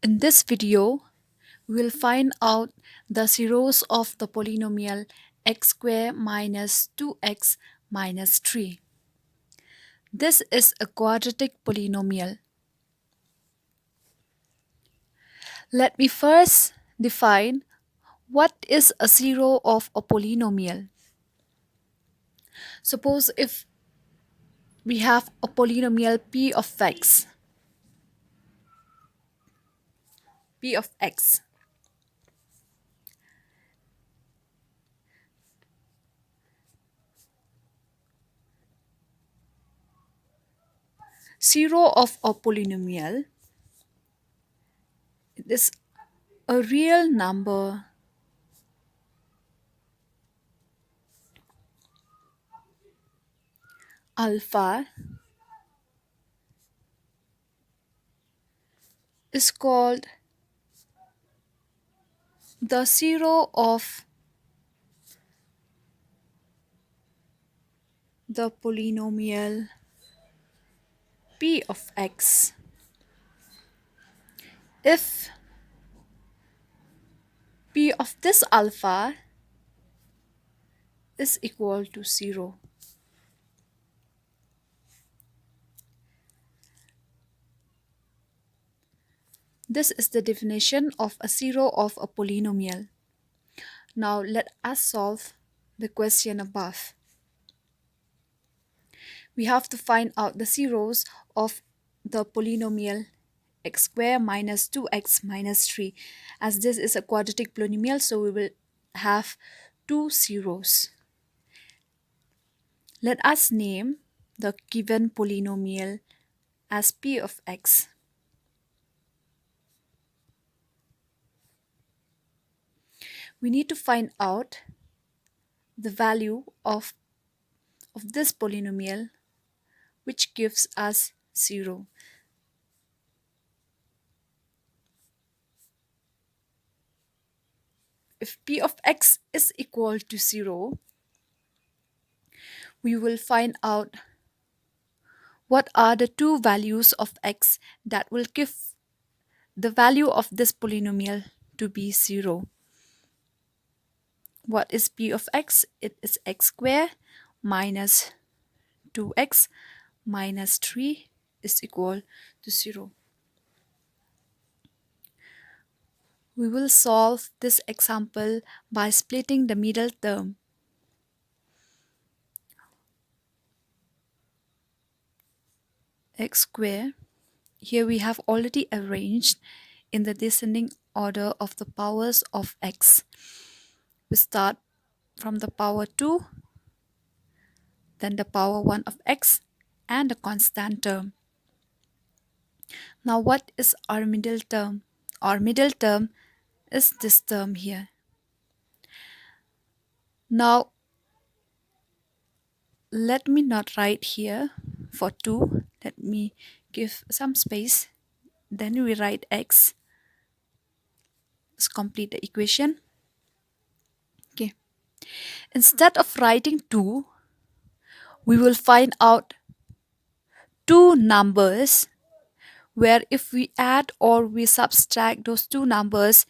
In this video, we will find out the zeros of the polynomial x squared minus 2x minus 3. This is a quadratic polynomial. Let me first define what is a zero of a polynomial. Suppose if we have a polynomial p of x. Zero of a polynomial is a real number alpha is called the zero of the polynomial p of x if p of this alpha is equal to 0. This is the definition of a zero of a polynomial. Now let us solve the question above. We have to find out the zeros of the polynomial x squared minus 2x minus 3. As this is a quadratic polynomial, so we will have two zeros. Let us name the given polynomial as p of x. We need to find out the value of this polynomial, which gives us 0. If p of x is equal to 0, we will find out what are the two values of x that will give the value of this polynomial to be 0. What is p of x? It is x squared minus 2x minus 3 is equal to 0. We will solve this example by splitting the middle term. X squared, here we have already arranged in the descending order of the powers of x. We start from the power 2, then the power 1 of x, and the constant term. Now what is our middle term? Our middle term is this term here. Now let me not write here for 2. Let me give some space. Then we write x. Let's complete the equation. Okay. Instead of writing 2, we will find out two numbers where if we add or we subtract those two numbers,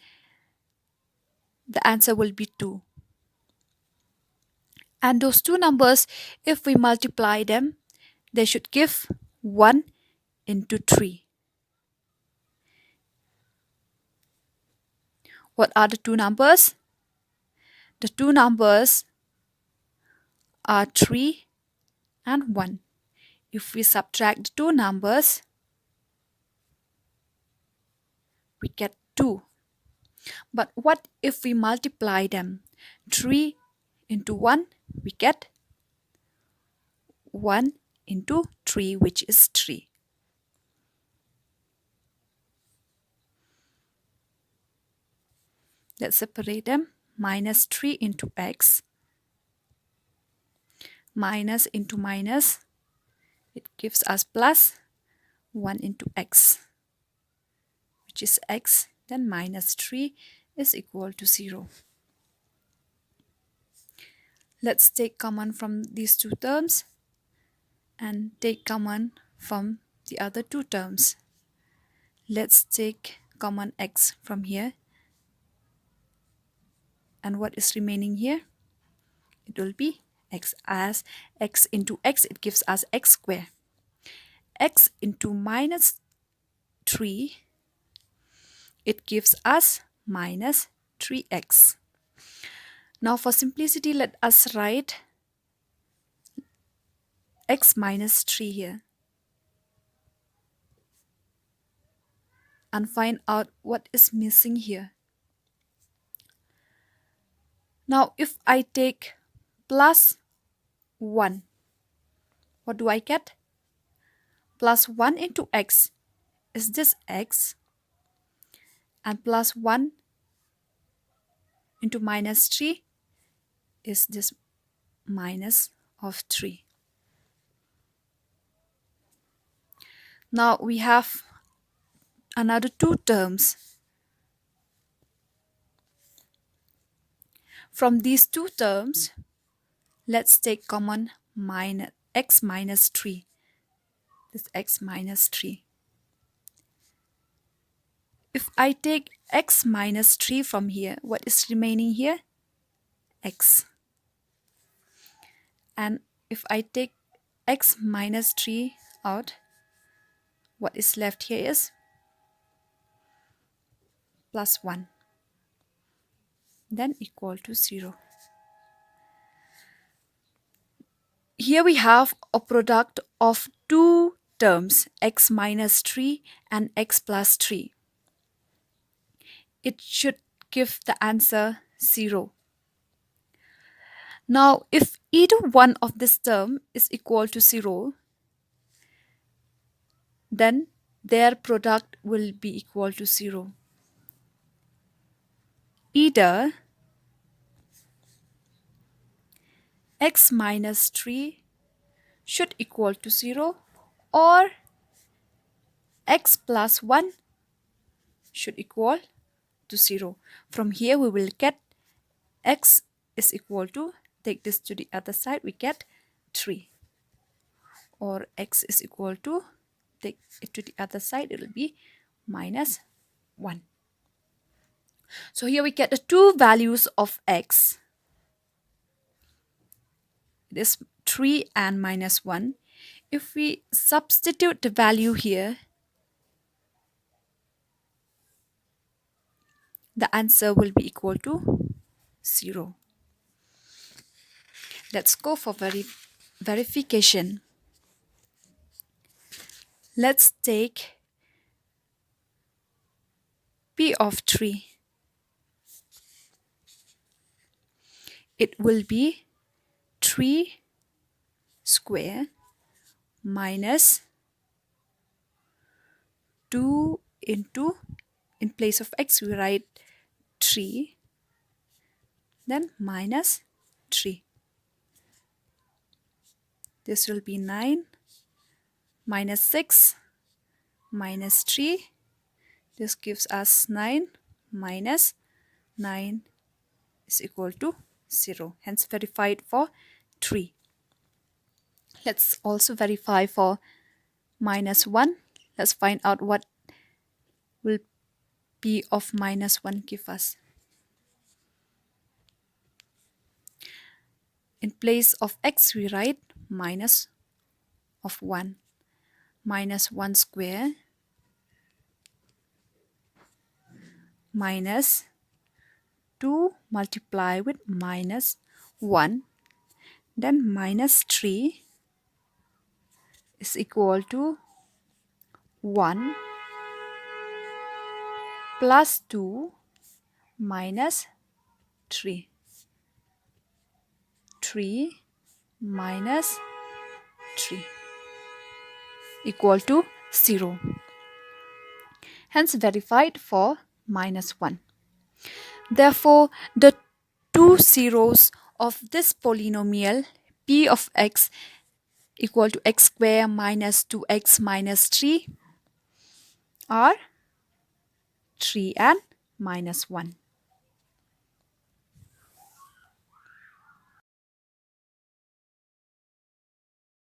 the answer will be 2. And those two numbers, if we multiply them, they should give 1 into 3. What are the two numbers? The two numbers are 3 and 1. If we subtract the two numbers, we get 2. But what if we multiply them? 3 into 1, we get 1 into 3, which is 3. Let's separate them. Minus 3 into x. Minus into minus. It gives us plus 1 into x, which is x. Then minus 3 is equal to 0. Let's take common from these two terms and take common from the other two terms. Let's take common x from here. And what is remaining here? It will be x. As x into x, it gives us x squared. X into minus 3, it gives us minus 3x. Now for simplicity, let us write x minus 3 here and find out what is missing here. Now if I take plus 1, what do I get? Plus 1 into x is this x, and plus 1 into minus 3 is this minus of 3. Now we have another two terms. From these two terms, let's take common minus x minus 3. This x minus 3. If I take x minus 3 from here, what is remaining here? X. And if I take x minus 3 out, what is left here is plus 1. Then equal to 0. Here we have a product of two terms, x minus 3 and x plus 3. It should give the answer 0. Now, if either one of this term is equal to 0, then their product will be equal to 0. Either x minus 3 should equal to 0 or x plus 1 should equal to 0. From here we will get x is equal to, take this to the other side, we get 3. Or x is equal to, take it to the other side, it will be minus 1. So here we get the two values of x. It is 3 and minus 1. If we substitute the value here, the answer will be equal to 0. Let's go for verification. Let's take p of 3. It will be 3 square minus 2 into, in place of x we write 3, then minus 3. This will be 9 minus 6 minus 3. This gives us 9 minus 9 is equal to 0. Hence verified for 3. Let's also verify for minus 1. Let's find out what will p of minus 1 give us. In place of x we write minus of 1. Minus 1 square minus 2 multiply with minus 1, then minus 3 is equal to 1 plus 2 minus 3. 3 minus 3 equal to 0. Hence verified for minus 1. Therefore, the two zeros of this polynomial p of x equal to x squared minus 2x minus 3 are 3 and minus 1.